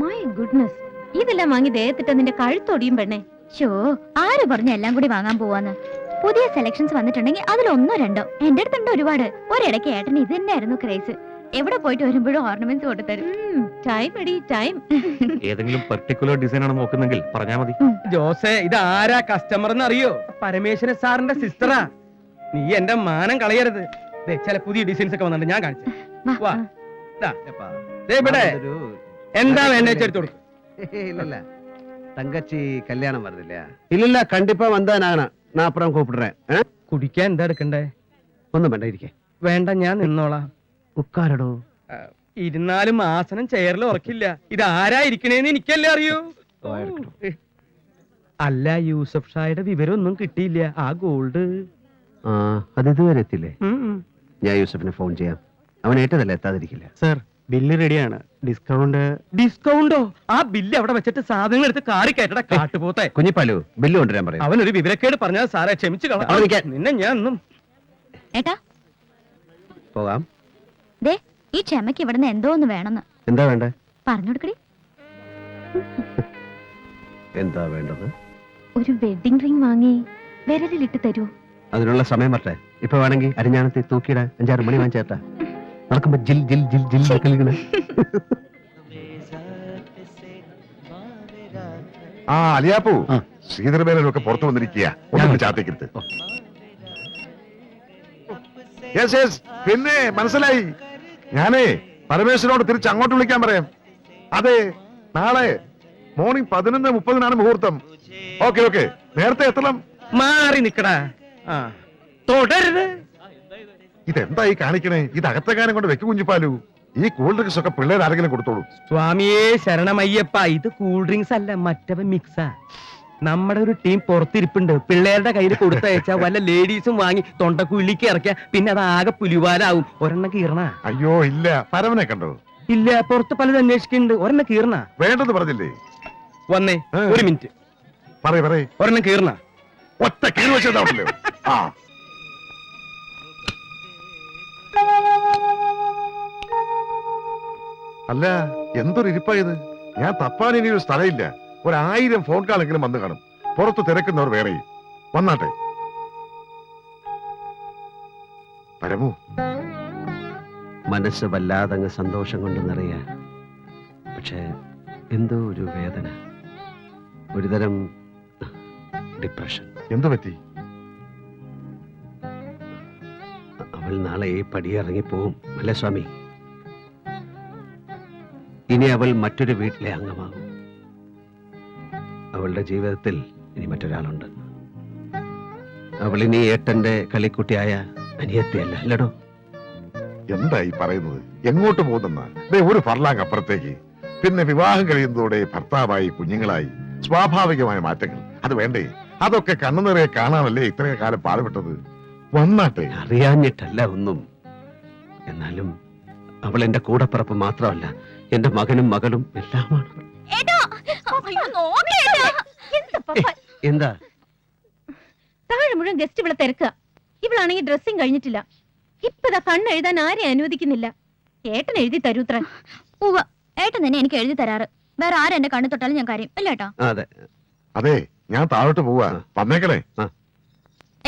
My goodness, ഇതെല്ലാം വാങ്ങി ദേഹത്തിട്ട് നിന്റെ കഴുത്തൊടിയും പെണ്ണെ. ഷോ, ആര് പറഞ്ഞ എല്ലാം കൂടി വാങ്ങാൻ പോവാന്ന്? പുതിയ സെലക്ഷൻസ് വന്നിട്ടുണ്ടെങ്കിൽ അതിലൊന്നോ രണ്ടോ എന്റെ അടുത്തുണ്ട് ഒരുപാട്. ഒരിടയ്ക്ക് ഏട്ടൻ ഇത് തന്നെയായിരുന്നു ക്രേസ്. എവിടെ പോയിട്ട് വരുമ്പോഴും ഓർണമെന്റ്സ് കൊണ്ടുതരും. ടൈം എടി ടൈം. ഏതെങ്കിലും പർട്ടിക്കുലർ ഡിസൈൻ ആണ് നോക്കുന്നെങ്കിൽ പറഞ്ഞാ മതി. ജോസേ, ഇത് ആരാ കസ്റ്റമർ എന്ന് അറിയോ? പരമേശ്വരൻ സാറിന്റെ സിസ്റ്ററാ. നീ എന്റെ മാനം കളയരുത്. ചില പുതിയ ഡിസൈൻസ് ഒക്കെ വന്നിട്ടുണ്ട്, ഞാൻ കാണിച്ചു. എന്താ വേണ്ട വെച്ചെടുത്തു കൊടുക്കും. இல்ல தங்கச்சி கல்யாணம் வருது இல்லையா? இல்ல கண்டிப்பா வந்தா நான் அப்புறம் கூப்பிடுறேன். കുടിക്കാൻ എന്താ എടുക്കണ്ടേ? ഒന്നും വേണ്ട, ഇരിക്കേ. വേണ്ട, ഞാൻ നിന്നോളാം. ഉക്കാരടോ. ഇരുന്നാലും ആസനം ചെയറിൽ ഉറക്കില്ല. ഇത് ആരാ ഇരിക്കണേന്ന് എനിക്കല്ലേ അറിയൂ. അല്ല, യൂസഫ് ഷായുടെ വിവരം ഒന്നും കിട്ടിയില്ല. ആ ഗോൾഡ് അത് ഇതുവരെ എത്തില്ലേ? ഞാൻ യൂസഫിനെ ഫോൺ ചെയ്യാം. അവൻ ഏറ്റതല്ല എത്താതിരിക്കില്ല. സർ, ബില്ല് റെഡിയാണ്. ഡിസ്കൗണ്ടോ? ആ ബില്ല് അവിടെ വെച്ചിട്ട് സാധനങ്ങൾ എടുത്ത് കാറി കയറ്റട കാട്ടുപോത്തെ. കുഞ്ഞിപ്പാലു, ബില്ല് കൊണ്ടുവരാൻ പറയാം. അവനൊരു വിവരക്കേട് പറഞ്ഞാൽ സാറേ ക്ഷമിച്ചു കളയാം. നിന്നെ ഞാൻ ഒന്നും. ഏട്ടാ പോകാം. ദേ, ഈ ക്ഷമയ്ക്ക് ഇവിടുന്ന് എന്തോ ഒന്ന് വേണമെന്ന്. എന്താ വേണ്ടേ? പറഞ്ഞു കൊടുക്കടി. എന്താ വേണ്ടത്? ഒരു വെഡിങ് റിംഗ് വാങ്ങി വിരലിലിട്ട് തരൂ. അതിനുള്ള സമയം വരട്ടെ. ഇപ്പൊ വേണമെങ്കിൽ അരിഞ്ഞാണത്തി തൂക്കിയിടാൻ 5-6 മണി വാങ്ങിച്ചേട്ടാ. നടക്കുമ്പോ ജിൽ ജിൽ ജിൽ ജിൽ കളിക്കണേ. ആ അലിയാപ്പൂ, ശ്രീധരമേനൊക്കെ പുറത്തു വന്നിരിക്കുക. ചാത്തേക്കെടുത്ത്. പിന്നെ മനസ്സിലായി. ഞാനേ പരമേശ്വരനോട് തിരിച്ച് അങ്ങോട്ട് വിളിക്കാൻ പറയാം. അതെ, നാളെ മോർണിംഗ് 11:30 മുഹൂർത്തം. Okay okay. നേരത്തെ എത്തണം. മാറി നിക്കടാ. തുടരുത്. ഇതെന്തായി കാണിക്കണേ? ഇത് അകത്തെങ്ങാനും കൊണ്ട് വെക്കു കുഞ്ഞിപ്പാലു. ഈ കൂൾ ഡ്രിങ്ക്സ് ഒക്കെ പിള്ളേർ ആരെങ്കിലും കൊടുത്തോളൂ. സ്വാമിയേ ശരണമയ്യപ്പ, ഇത് കൂൾ ഡ്രിങ്ക്സ് അല്ല, മറ്റവൻ മിക്സാ. നമ്മുടെ ഒരു ടീം പുറത്തിരിപ്പുണ്ട്. പിള്ളേരുടെ കയ്യിൽ കൊടുത്തയച്ചാ വല്ല ലേഡീസും വാങ്ങി തൊണ്ടക്കുള്ളിക്ക് ഇറക്കിയ പിന്നെ അത് ആകെ പുലിവാലാവും. ഒരെണ്ണം കീറണ. അയ്യോ ഇല്ല, പരമനെ കണ്ടോ? ഇല്ല, പുറത്ത് പലത് അന്വേഷിക്കുന്നുണ്ട്. ഒരെണ്ണം കീറണ. വേണ്ടെന്ന് പറഞ്ഞില്ലേ? വന്നേ, ഒരു മിനിറ്റ്. പറയേ. ഒരെണ്ണം കീറണ. ഒറ്റ കീറി വെച്ചതാണല്ലോ. ആ അല്ല, എന്തൊരു ഇരിപ്പായത്. ഞാൻ തപ്പാൻ ഇനി ഒരു സ്ഥലമില്ല. 1000 ഫോൺ കാളെങ്കിലും വന്നു കാണും. പുറത്ത് തിരക്കുന്നവർ വേറെയും വന്നാട്ടെ. പരമു, മനസ്സ് വല്ലാതങ്ങ് സന്തോഷം കൊണ്ട് നിറയാ. പക്ഷെ എന്തോ ഒരു വേദന, ഒരുതരം ഡിപ്രഷൻ. എന്തു പറ്റി? അവൾ നാളെ ഈ പടിയിറങ്ങിപ്പോവും അല്ലേ സ്വാമി? ഇനി അവൾ മറ്റൊരു വീട്ടിലെ അംഗമാകും. അവളുടെ ജീവിതത്തിൽ ഇനി മറ്റൊരാളുണ്ട്. അവൾ ഇനി ഏട്ടന്റെ കളിക്കുട്ടിയായ അനിയത്തിയല്ല, അല്ലടോ? എന്തായി പറയുന്നത്? എങ്ങോട്ട് പോകുന്ന ഒരു ഫർലാങ് അപ്പുറത്തേക്ക്. പിന്നെ വിവാഹം കഴിയുന്നതോടെ ഭർത്താവായി, കുഞ്ഞുങ്ങളായി, സ്വാഭാവികമായ മാറ്റങ്ങൾ. അത് വേണ്ടേ? അതൊക്കെ കണ്ണു നിറയെ കാണാനല്ലേ ഇത്രയും കാലം പാടുപെട്ടത്. വന്നാട്ടെ. അറിയാഞ്ഞിട്ടല്ല ഒന്നും. എന്നാലും അവൾ എന്റെ കൂടപ്പിറപ്പ് മാത്രമല്ല, എന്റെ മകനും മകളും എല്ലാമാണ്. എന്താ? താഴെ മുഴുവൻ ഗസ്റ്റ് ഇവിടെ തിരക്കുക. ഇവളാണെങ്കിൽ ഡ്രസ്സിങ് കഴിഞ്ഞിട്ടില്ല. ഇപ്പതാ കണ്ണെഴുതാൻ ആരെ അനുവദിക്കുന്നില്ല. ഏട്ടൻ എഴുതി തരൂത്ര. ഏട്ടൻ തന്നെ എനിക്ക് എഴുതി തരാറ്. വേറെ ആരും എന്റെ കണ്ണു തൊട്ടാലും ഞാൻ കാര്യം അല്ല ഏട്ടാ. അതെ അതെ, ഞാൻ താഴോട്ട് പോവാ. വന്നേക്കണേ.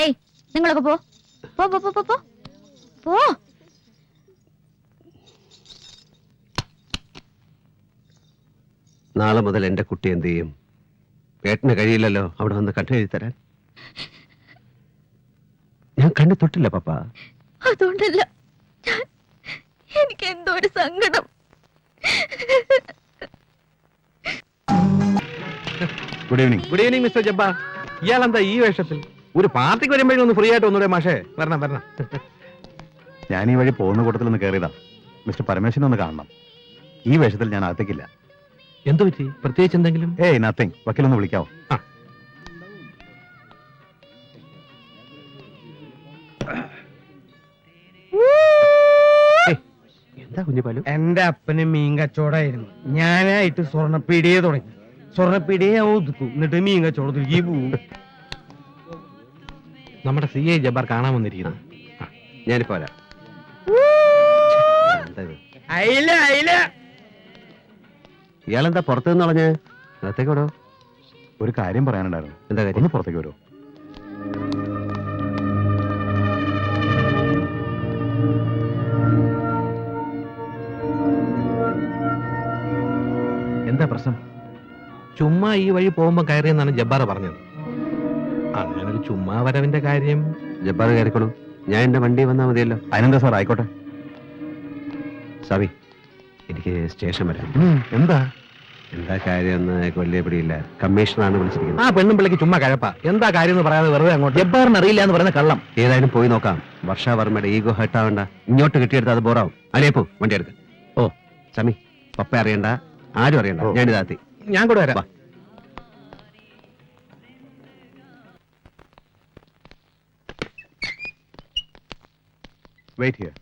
ഏയ്, നിങ്ങളൊക്കെ പോ പോ പോ പോ പോ പോ. നാളെ മുതൽ എന്റെ കുട്ടി എന്ത് ചെയ്യും? ഏട്ടന് കഴിയില്ലല്ലോ അവിടെ വന്ന് കണ്ണെഴുതി തരാൻ. ഞാൻ കണ്ണു തൊട്ടില്ല പപ്പ. അതുകൊണ്ടല്ല, എനിക്ക് എന്തോ ഒരു സങ്കടം. Good evening. Good evening mister Jabbar. ഇയാളെന്താ ഈ വേഷത്തിൽ? ഒരു പാർട്ടിക്ക് വരുമ്പോഴും ഒന്ന് ഫ്രീ ആയിട്ട് ഒന്നുകൂടെ മാഷേ. വരണം വരണം. ഞാൻ ഈ വഴി പോകുന്ന കൂട്ടത്തിൽ ഒന്ന് കയറിയതാ. മിസ്റ്റർ പരമേശ്വരനെ ഒന്ന് കാണണം. ഈ വേഷത്തിൽ ഞാൻ അകത്തേക്കില്ല. എന്തു പറ്റി? പ്രത്യേകിച്ച് എന്തെങ്കിലും? ഏയ് നത്തിങ്. വക്കീലൊന്ന് വിളിക്കാവോ? എന്താ കുഞ്ഞിപ്പാലു? എന്റെ അപ്പന് മീൻ കച്ചവടമായിരുന്നു. ഞാനായിട്ട് സ്വർണ്ണപ്പീടിയെ തുടങ്ങി. സ്വർണ്ണപ്പീടിയെ ഒതുക്കും, എന്നിട്ട് മീൻ കച്ചവടത്തിലേക്ക് പോവും. നമ്മുടെ CI ജബ്ബാർ കാണാൻ വന്നിരിക്കുന്നു. ഞാനിപ്പോ വരാം. അയില അയില ഇയാളെന്താ പുറത്തു നിന്ന് കളഞ്ഞ് അകത്തേക്ക് വിടോ. ഒരു കാര്യം പറയാനുണ്ടായിരുന്നു. എന്താ കാര്യം? ഒന്ന് പുറത്തേക്ക് വരുമോ? എന്താ പ്രശ്നം? ചുമ്മാ ഈ വഴി പോകുമ്പോ കയറിയെന്നാണ് ജബ്ബാർ പറഞ്ഞത്. അങ്ങനെ ഒരു ചുമ്മാ വരവിന്റെ കാര്യം. ജബ്ബാർ കയറിക്കോളൂ, ഞാൻ എന്റെ വണ്ടി വന്നാൽ മതിയല്ലോ. അതിനെന്താ സാർ, ആയിക്കോട്ടെ. സാബി, എനിക്ക് സ്റ്റേഷൻ വരാം. എന്താ എന്താ കാര്യം എന്ന് വലിയ പിടിയില്ല. കമ്മീഷണറാണ് വിളിച്ചിരിക്കുന്നത്. ആ പെണ്ണും പിള്ളേക്ക് ചുമ്മാ കഴപ്പാ. എന്താ കാര്യം എന്ന് പറയാതെ വെറുതെ അങ്ങോട്ട്. ജബ്ബാറിന് അറിയില്ല എന്ന് പറയുന്ന കള്ളം. ഏതായാലും പോയി നോക്കാം. വർഷാവർമ്മയുടെ ഈഗോ ഹർട്ടാവണ്ട. ഇങ്ങോട്ട് കിട്ടിയെടുത്ത് അത് ബോറാവും. അലിയപ്പോ വണ്ടി എടുക്ക. ഓ സമി, പപ്പ അറിയണ്ട, ആരും അറിയണ്ട. ഓ. ഞാനിതാത്തി. ഞാൻ കൂടെ വരാം. വാ. Wait here.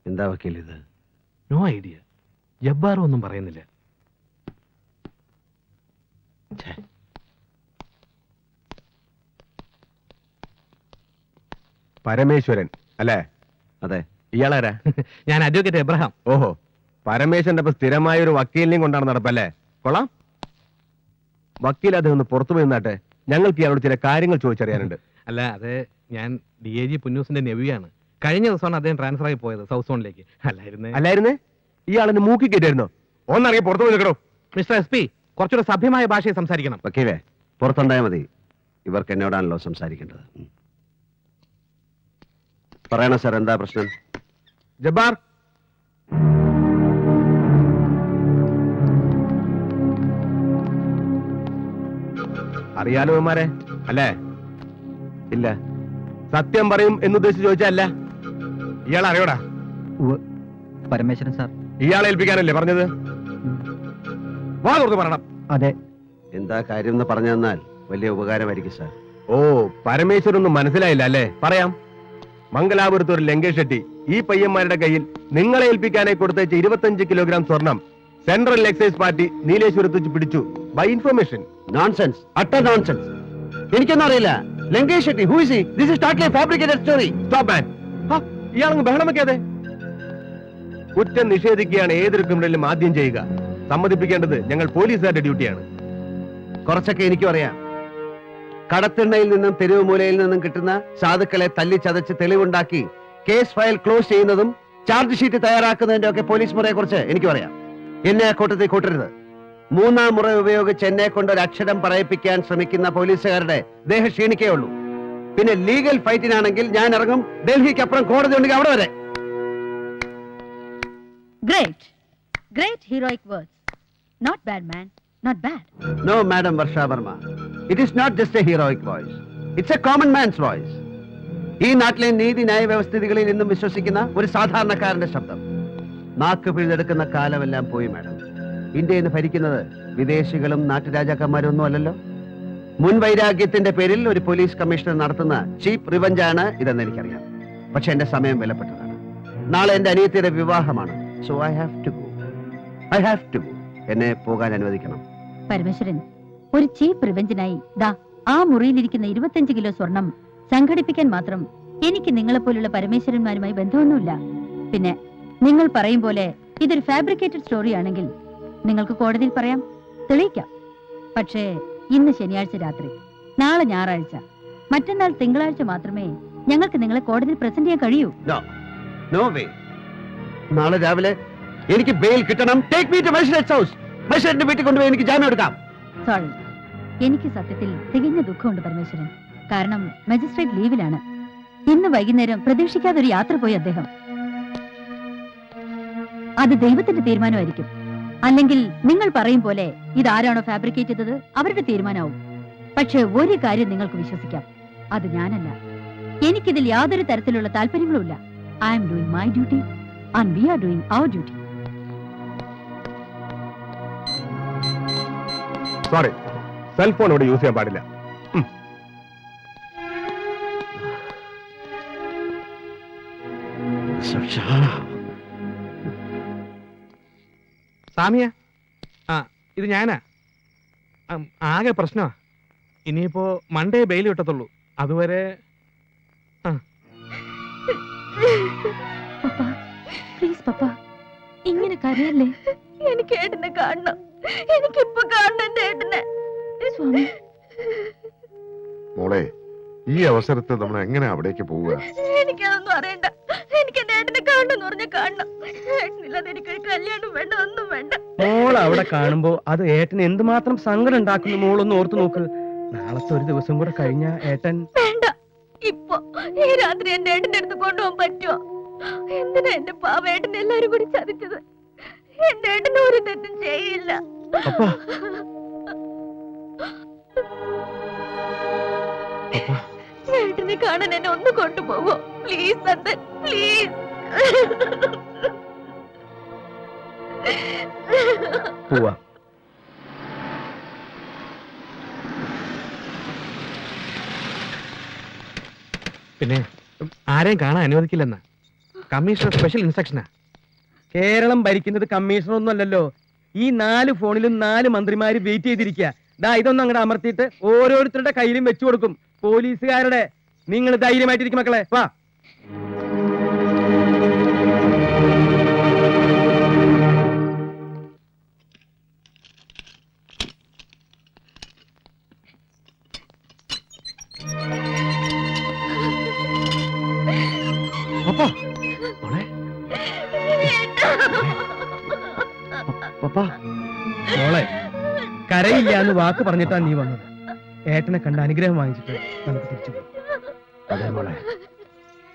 എന്താ വക്കീൽ ഇത്? No idea. ജബ്ബാർ ഒന്നും പറയുന്നില്ല. പരമേശ്വരൻ അല്ലേ? അതെ. ഇയാളാരാ? ഞാൻ അഡ്വക്കേറ്റ് എബ്രഹാം. ഓഹോ, പരമേശ്വരന്റെ ഒപ്പം സ്ഥിരമായ ഒരു വക്കീലിനെയും കൊണ്ടാണ് നടപ്പല്ലേ? കൊള്ളാം. വക്കീൽ അദ്ദേഹം ഒന്ന് പുറത്തു പോയി നിന്നാട്ടെ. ഞങ്ങൾക്ക് ഇയാളോട് ചില കാര്യങ്ങൾ ചോദിച്ചറിയാനുണ്ട്. അല്ല, അത് ഞാൻ DIG പുന്നൂസിന്റെ നെവിയാണ്. കഴിഞ്ഞ ദിവസമാണ് അദ്ദേഹം ട്രാൻസ്ഫർ ആയി പോയത് സൗത്ത് സോണിലേക്ക്. അല്ലായിരുന്നേ? ഇയാളെന്നെ മൂക്കി കയറ്റായിരുന്നോ? ഒന്നറിയാൻ പുറത്തു പോയി നിൽക്കണോ? മിസ്റ്റർ SP, കുറച്ചുകൂടെ സഭ്യമായ ഭാഷയിൽ സംസാരിക്കണം. വക്കീലേ, പുറത്തുണ്ടായാൽ മതി. ഇവർക്ക് എന്നോടാണല്ലോ സംസാരിക്കേണ്ടത്. പറയണോ സാർ, എന്താ പ്രശ്നം? ജബ്ബാർ, അറിയാലോ ഇവന്മാരെ അല്ലേ? ഇല്ല. സത്യം പറയും എന്നുദ്ദേശിച്ച് ചോദിച്ചല്ല. ഇയാൾ അറിയോടാ? പരമേശ്വരൻ സാർ. ഇയാളെ ഏൽപ്പിക്കാനല്ലേ പറഞ്ഞത്? വാ തുറന്ന് പറയണം. അതെ. എന്താ കാര്യം എന്ന് പറഞ്ഞു തന്നാൽ വലിയ ഉപകാരമായിരിക്കും സാർ. ഓ, പരമേശ്വരൊന്നും മനസ്സിലായില്ല അല്ലേ? പറയാം. മംഗലാപുരത്ത് ഒരു ലങ്കേഷ് ഷെട്ടി ഈ പയ്യന്മാരുടെ കയ്യിൽ നിങ്ങളെ ഏൽപ്പിക്കാനായി കൊടുത്തയച്ച 25 കിലോഗ്രാം സ്വർണം സെൻട്രൽ എക്സൈസ് പാർട്ടി നീലേശ്വരത്ത് വെച്ച് പിടിച്ചു. By information. Nonsense, utter nonsense. എനിക്കൊന്നും അറിയില്ല. Lankesh Shetty, who is he? This is totally fabricated story. Stop man. ഇയാളങ്ങ് ബഹളം വെക്കാതെ. കുറ്റം നിഷേധിക്കുകയാണ് ഏതൊരു ക്രിമിനലും ആദ്യം ചെയ്യുക. സമ്മതിപ്പിക്കേണ്ടത് ഞങ്ങൾ പോലീസുകാരുടെ ഡ്യൂട്ടിയാണ്. കുറച്ചൊക്കെ എനിക്കും അറിയാം. കടത്തിണ്ണയിൽ നിന്നും തെരുവ് മൂലയിൽ നിന്നും കിട്ടുന്ന സാധുക്കളെ തല്ലി ചതച്ച് തെളിവുണ്ടാക്കി കേസ് ഫയൽ ക്ലോസ് ചെയ്യുന്നതും ചാർജ് ഷീറ്റ് തയ്യാറാക്കുന്നതിന്റെ ഒക്കെ പോലീസ് മുറയെ കുറിച്ച് എനിക്കും അറിയാം. എന്നെ ആ കൂട്ടത്തിൽ കൂട്ടരുത്. 3-ാം മുറ ഉപയോഗിച്ച് എന്നെ കൊണ്ട് ഒരു അക്ഷരം പറയിപ്പിക്കാൻ ശ്രമിക്കുന്ന പോലീസുകാരുടെ ദേഹം ക്ഷീണിക്കേ ഉള്ളൂ. പിന്നെ ലീഗൽ ഫൈറ്റിനാണെങ്കിൽ ഞാൻ ഇറങ്ങും. ഡൽഹിക്ക് അപ്പുറം കോടതി ഉണ്ടെങ്കിൽ അവിടെ വരെ. Great heroic words. Not bad, man. Not bad. No, Madam Varsha Verma. It is not just a heroic voice. It's a common man's voice. ഈ നാട്ടിലെ നീതി ന്യായ വ്യവസ്ഥിതികളിൽ നിന്നും വിശ്വസിക്കുന്ന ഒരു സാധാരണക്കാരന്റെ ശബ്ദം. നാക്ക് പിഴുതെടുക്കുന്ന കാലമെല്ലാം പോയി മാഡം. ഇന്ത്യയിൽ നിന്ന് ഭരിക്കുന്നത് വിദേശികളും നാട്ടുരാജാക്കന്മാരും ഒന്നും അല്ലല്ലോ. മുൻവൈരാഗ്യത്തിന്റെ പേരിൽ ഒരു പോലീസ് കമ്മീഷണർ നടത്തുന്ന ചീപ്പ് റിവഞ്ചാണ് ഇതെന്ന് എനിക്കറിയാം. പക്ഷെ എന്റെ സമയം വിലപ്പെട്ടതാണ്. നാളെ എന്റെ അനിയത്തിയുടെ വിവാഹമാണ്. So I have to go. എന്നെ പോകാൻ അനുവദിക്കണം. പരമേശ്വരൻ, ഒരു ചീപ്പ് റിവെഞ്ചിനായി ദാ ആ മുറിയിലിരിക്കുന്ന 25 കിലോ സ്വർണം സംഘടിപ്പിക്കാൻ മാത്രം എനിക്ക് നിങ്ങളെപ്പോലുള്ള പരമേശ്വരന്മാരുമായി ബന്ധമൊന്നുമില്ല. പിന്നെ നിങ്ങൾ പറയും പോലെ ഇതൊരു ഫാബ്രിക്കേറ്റഡ് സ്റ്റോറി ആണെങ്കിൽ നിങ്ങൾക്ക് കോടതിയിൽ പറയാം, തെളിയിക്കാം. പക്ഷേ ഇന്ന് ശനിയാഴ്ച രാത്രി, നാളെ ഞായറാഴ്ച, മറ്റന്നാൾ തിങ്കളാഴ്ച മാത്രമേ ഞങ്ങൾക്ക് നിങ്ങളെ കോടതിയിൽ പ്രസന്റ് ചെയ്യാൻ കഴിയൂ. No way. നാളെ രാവിലെ എനിക്ക് ബെയിൽ കിട്ടണം. Take me to magistrate's house. മജിസ്ട്രേറ്റിന്റെ വീട്ടിൽ കൊണ്ടുപോയി എനിക്ക് ജാമ്യം എടുക്കാം. സോറി, എനിക്ക് സത്യത്തിൽ തികഞ്ഞ ദുഃഖമുണ്ട് പരമേശ്വരൻ. കാരണം മജിസ്ട്രേറ്റ് ലീവിലാണ്. ഇന്ന് വൈകുന്നേരം പ്രതീക്ഷിക്കാതെ ഒരു യാത്ര പോയി അദ്ദേഹം. അത് ദൈവത്തിന്റെ തീരുമാനമായിരിക്കും. അല്ലെങ്കിൽ നിങ്ങൾ പറയും പോലെ ഇതാരാണോ ഫാബ്രിക്കേറ്റ് ചെയ്തത് അവരുടെ തീരുമാനമാവും. പക്ഷെ ഒരു കാര്യം നിങ്ങൾക്ക് വിശ്വസിക്കാം, അത് ഞാനല്ല. എനിക്കിതിൽ യാതൊരു തരത്തിലുള്ള താല്പര്യങ്ങളുമില്ല. I am doing my duty and we are doing our duty. Sorry, cellphone ഇവിടെ യൂസ് ചെയ്യാൻ പാടില്ല. സാമിയ, ഇത് ഞാനാ. ആകെ പ്രശ്നമാ. ഇനിയിപ്പോ മൺഡേ ബെയിൽ കിട്ടത്തുള്ളൂ. അതുവരെ പപ്പ പ്ലീസ് പപ്പ, ഇങ്ങനെ കരയല്ലേ. എനിക്ക് ഏട്ടനെ കാണണം. എനിക്കിപ്പോ കാണണം എന്റെ ഏട്ടനെ. സ്വാമി, മോളെ, ഈ അവസരത്തിൽ നമ്മൾ എങ്ങനെ അവിടേക്ക് പോവുക? എനിക്കതൊന്നും അറിയണ്ട. എനിക്ക് എന്റെ ഏട്ടനെ കാണണം പറഞ്ഞാൽ കാണണം. ഏട്ടനില്ലാതെ എനിക്കൊരു കല്യാണം വേണ്ട, ഒന്നും വേണ്ട. മോൾ അവിടെ കാണുമ്പോ അത് ഏട്ടൻ എന്തുമാത്രം സങ്കടം ഉണ്ടാക്കുന്നു മോളൊന്ന് ഓർത്തു നോക്ക്. നാളത്തെ ഒരു ദിവസം കൂടെ കഴിഞ്ഞ ഏട്ടൻ വേണ്ട. ഇപ്പൊ ഈ രാത്രി എന്റെ ഏട്ടന്റെ അടുത്ത് കൊണ്ടുപോകാൻ പറ്റുമോ? എന്തിനാ എന്റെ പാവേട്ടൻ എല്ലാരും കൂടി ചതിച്ചത്? എന്റെ ഏട്ടൻ ഒരു തെറ്റും ചെയ്യില്ല. പപ്പാ, ഏട്ടനെ കാണാൻ എന്നെ ഒന്ന് കൊണ്ടുപോകോ പ്ലീസ് നന്ദൻ, പ്ലീസ്. പോവാ. പിന്നെ ആരെയും കാണാൻ അനുവദിക്കില്ലെന്ന കമ്മീഷണർ സ്പെഷ്യൽ ഇൻസ്ട്രക്ഷനാ. കേരളം ഭരിക്കുന്നത് കമ്മീഷണർ ഒന്നും അല്ലല്ലോ. ഈ 4 ഫോണിലും 4 മന്ത്രിമാര് വെയിറ്റ് ചെയ്തിരിക്കുക. ദാ ഇതൊന്നും അങ്ങോട്ട് അമർത്തിയിട്ട് ഓരോരുത്തരുടെ കയ്യിലും വെച്ചു കൊടുക്കും. പോലീസുകാരുടെ. നിങ്ങൾ ധൈര്യമായിട്ടിരിക്കും മക്കളെ. വാ. പപ്പാ, മോളെ, പപ്പാ, മോളെ, കരയില്ല എന്ന് വാക്ക് പറഞ്ഞിട്ടാ നീ വന്നത്. ഏട്ടനെ കണ്ട അനുഗ്രഹം വാങ്ങിച്ചിട്ട് നമുക്ക് തിരിച്ചു പോകും. അതെ മോളെ,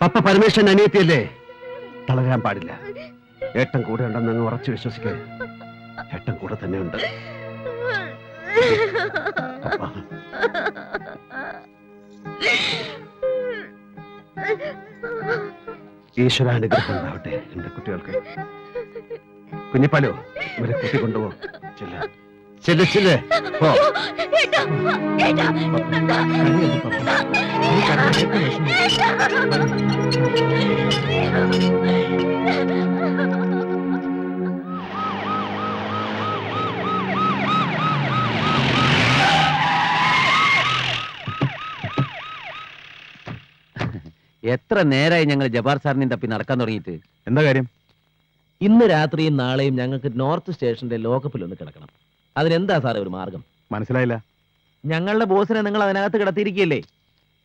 പപ്പ പരമേശ്വരൻ അനിയത്തിയല്ലേ, തളരാൻ പാടില്ല. ഏട്ടൻ കൂടെ ഉണ്ടെന്ന് അങ്ങ് ഉറച്ചു വിശ്വസിക്കേ. ഏട്ടൻ കൂടെ തന്നെ ഉണ്ട്. പപ്പ, ഈശ്വരാനുഗ്രഹം ഉണ്ടാവട്ടെ എന്റെ കുട്ടികൾക്ക്. കുഞ്ഞിപ്പാലോ, ഇവരെ കൂട്ടിക്കൊണ്ടുപോ. ചെല്ല് ചെല്ല് ചെല്ല്. പോ. എത്ര നേരമായി ഞങ്ങൾ ജബാർ സാറിനെ തപ്പി നടക്കാൻ തുടങ്ങിയിട്ട്? എന്താ കാര്യം? ഇന്ന് രാത്രിയും നാളെയും ഞങ്ങൾക്ക് നോർത്ത് സ്റ്റേഷന്റെ ലോക്കപ്പിൽ ഒന്ന് കിടക്കണം. അതിനെന്താ സാറേ ഒരു മാർഗം? മനസ്സിലായില്ല. ഞങ്ങളുടെ ബോസിനെ നിങ്ങൾ അതിനകത്ത് കിടത്തിയിരിക്കുകയല്ലേ.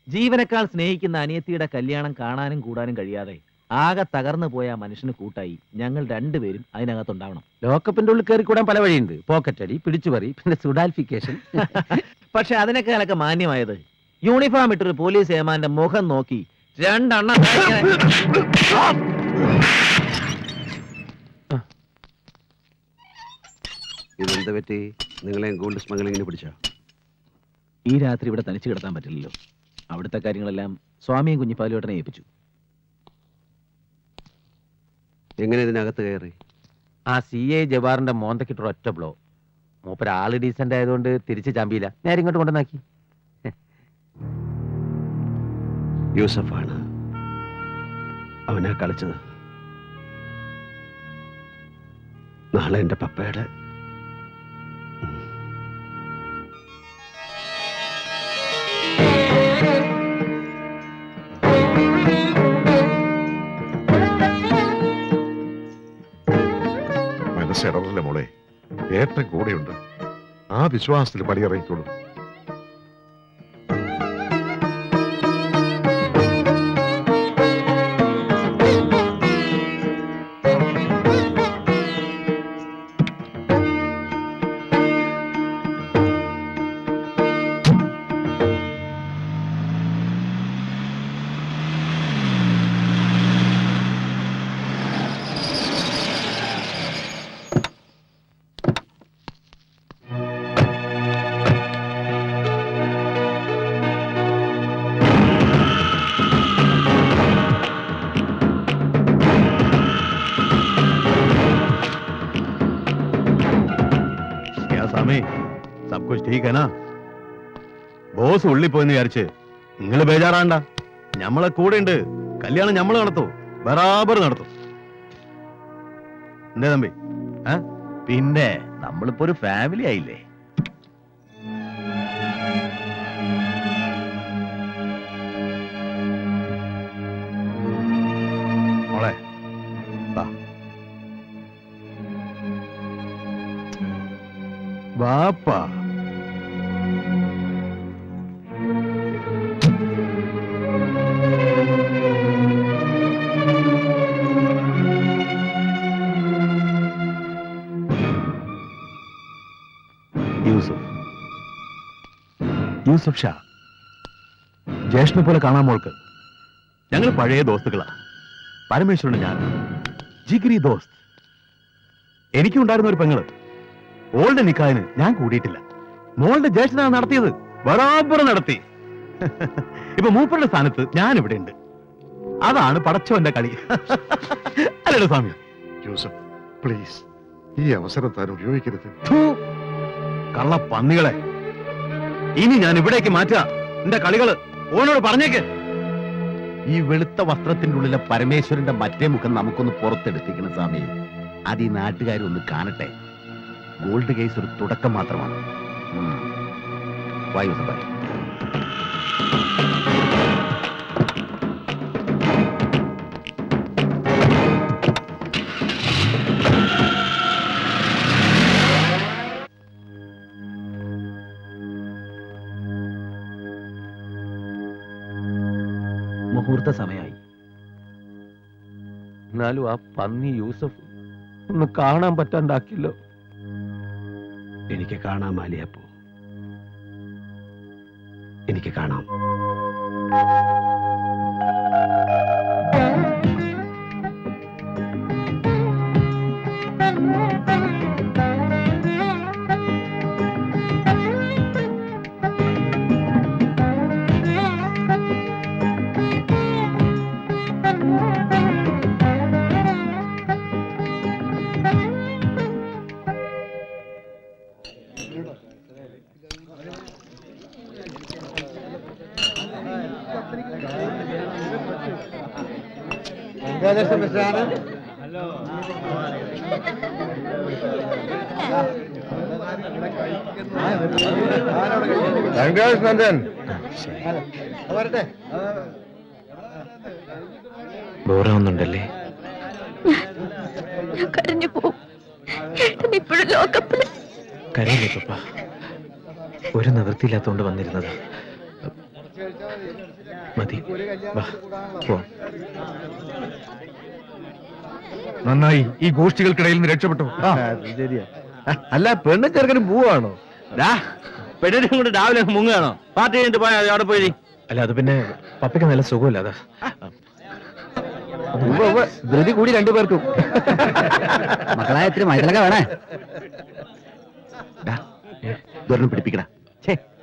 ജീവനേക്കാൾ സ്നേഹിക്കുന്ന അനിയത്തിയുടെ കല്യാണം കാണാനും കൂടാനും കഴിയാതെ ആകെ തകർന്നു പോയ ആ മനുഷ്യന് കൂട്ടായി ഞങ്ങൾ രണ്ടുപേരും അതിനകത്തുണ്ടാവണം. ലോക്കപ്പിന്റെ ഉള്ളിൽ കയറി കൂടാൻ പല വഴിയുണ്ട്. പോക്കറ്റ് അടി, പിടിച്ചുപറി, പിന്നെ സുഡാൽഫിക്കേഷൻ. പക്ഷെ അതിനേക്കാളൊക്കെ മാന്യമായത് യൂണിഫോം ഇട്ടൊരു പോലീസ് ഏമാന്റെ മുഖം നോക്കി രണ്ടെണ്ണം ഇതെന്ത് പറ്റി? നിങ്ങളെ ഗോൾഡ് സ്മഗ്ലിങ്ങിന് പിടിച്ചോ? ഈ രാത്രി ഇവിടെ തനിച്ച് കിടത്താൻ പറ്റില്ലല്ലോ. അവിടുത്തെ കാര്യങ്ങളെല്ലാം സ്വാമിയും കുഞ്ഞിപ്പാലുവേട്ടനെ ഏൽപ്പിച്ചു. എങ്ങനെ ഇതിനകത്ത് കയറി? ആ CI ജവാറിന്റെ മോന്തക്കിട്ടൊരു ഒറ്റ ബ്ലോ. മൂപ്പര് ആള് ഡീസന്റ് ആയതുകൊണ്ട് തിരിച്ച് ചാമ്പിയില്ല. നേരെ ഇങ്ങോട്ട് കൊണ്ടുവന്നാക്കി. യൂസഫാണ് അവനെ കളിച്ചത്. നാളെ എന്റെ പപ്പയുടെ മനസ്സിടറില്ല മോളെ, ഏട്ടൻ കൂടെയുണ്ട്. ആ വിശ്വാസത്തിൽ പടിയിറങ്ങിക്കോളൂ. सब कुछ ठीक है ना? ബോസ് ഉള്ളി പോയെന്ന് വിചാരിച്ച് നിങ്ങൾ ബേജാറാണ്ട. ഞമ്മളെ കൂടെ ഉണ്ട്. കല്യാണം ഞമ്മള് നടത്തൂ, ബറാബർ നടത്തും. എന്തേ തമ്പി? പിന്നെ നമ്മളിപ്പോ ഒരു ഫാമിലി ആയില്ലേ. വാപ്പാ. യൂസഫ് ഷാ, ജ്യേഷ്ഠനെ പോലെ കാണാൻ മോൾക്ക്. ഞങ്ങൾ പഴയ ദോസ്തുക്കളാ. പരമേശ്വരന് ഞാൻ ജിഗിരി ദോസ്ത്. എനിക്കുണ്ടായിരുന്ന ഒരു പെങ്ങള്. ഓളുടെ നിക്കാഹിന് ഞാൻ കൂടിയിട്ടില്ല. മോളുടെ ജ്യേഷ്ഠനാണ് നടത്തിയത്. ബറാബർ നടത്തി. ഇപ്പൊ മൂപ്പരുടെ സ്ഥാനത്ത് ഞാൻ ഇവിടെ ഉണ്ട്. അതാണ് പടച്ചോന്റെ കളി. അല്ലല്ലോ സ്വാമി? യൂസഫ്, പ്ലീസ് ഈ അവസരം താൻ ഉപയോഗിക്കരുത്. ഥൂ, കള്ള പന്നികളെ. ഇനി ഞാൻ ഇവിടേക്ക് മാറ്റാ എന്റെ കളികള്. ഓനോട് പറഞ്ഞേക്ക്. ഈ വെളുത്ത വസ്ത്രത്തിന്റെ ഉള്ളിലെ പരമേശ്വരന്റെ മറ്റേ മുഖം നമുക്കൊന്ന് പുറത്തെടുപ്പിക്കണം സ്വാമി. അത് ഈ നാട്ടുകാരൊന്ന് കാണട്ടെ. ഗോൾഡ് കേസ് ഒരു തുടക്കം മാത്രമാണ്. വായു സഭ. മുഹൂർത്ത സമയമായി. എന്നാലും ആ പന്നി യൂസഫ് ഒന്ന് കാണാൻ പറ്റാണ്ടാക്കില്ലോ. എനിക്ക് കാണാം മാലിയപ്പോ, എനിക്ക് കാണാം. ബോറാവുന്നുണ്ടല്ലേ? ഞാൻ കരഞ്ഞു പോവും. ഏട്ടൻ ഇപ്പോഴും ലോകപ്പില്. കരയില്ലേ പപ്പ? ഒരു നിവൃത്തിയില്ലാത്തോണ്ട് വന്നിരുന്നത്. മതി, വാ പോവാം. നന്നായി ഈ ഗോഷ്ഠികൾക്കിടയിൽ നിന്ന് രക്ഷപ്പെട്ടു. അല്ല, പെണ്ണും ചെറുക്കനും പോവാണോ? പെണ്ണിനെ കൊണ്ട് രാവിലെ മുങ്ങുകയാണോ? പാർട്ടി കഴിഞ്ഞിട്ട് പോയാ അവിടെ പോയി. അല്ല, അത് പിന്നെ പപ്പയ്ക്ക് നല്ല സുഖമില്ല. അതാ ധൃതി കൂടി രണ്ടുപേർക്കും. മക്കളായ ഇത്തിരി മൈതലൊക്കെ വേണേ. ദൂരം പിടിപ്പിക്കട.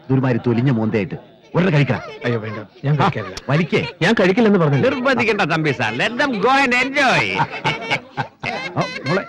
ദുരുമാരി തൊലിഞ്ഞ മോന്തയായിട്ട് ഒരെണ്ണം കഴിക്കണം. അയ്യോ വേണ്ട, ഞാൻ കഴിക്കാറില്ല. വലിക്കേ. ഞാൻ കഴിക്കില്ലെന്ന് പറഞ്ഞു. നിർബന്ധിക്കണ്ട Thampi sir. Let them go and enjoy. മോളെ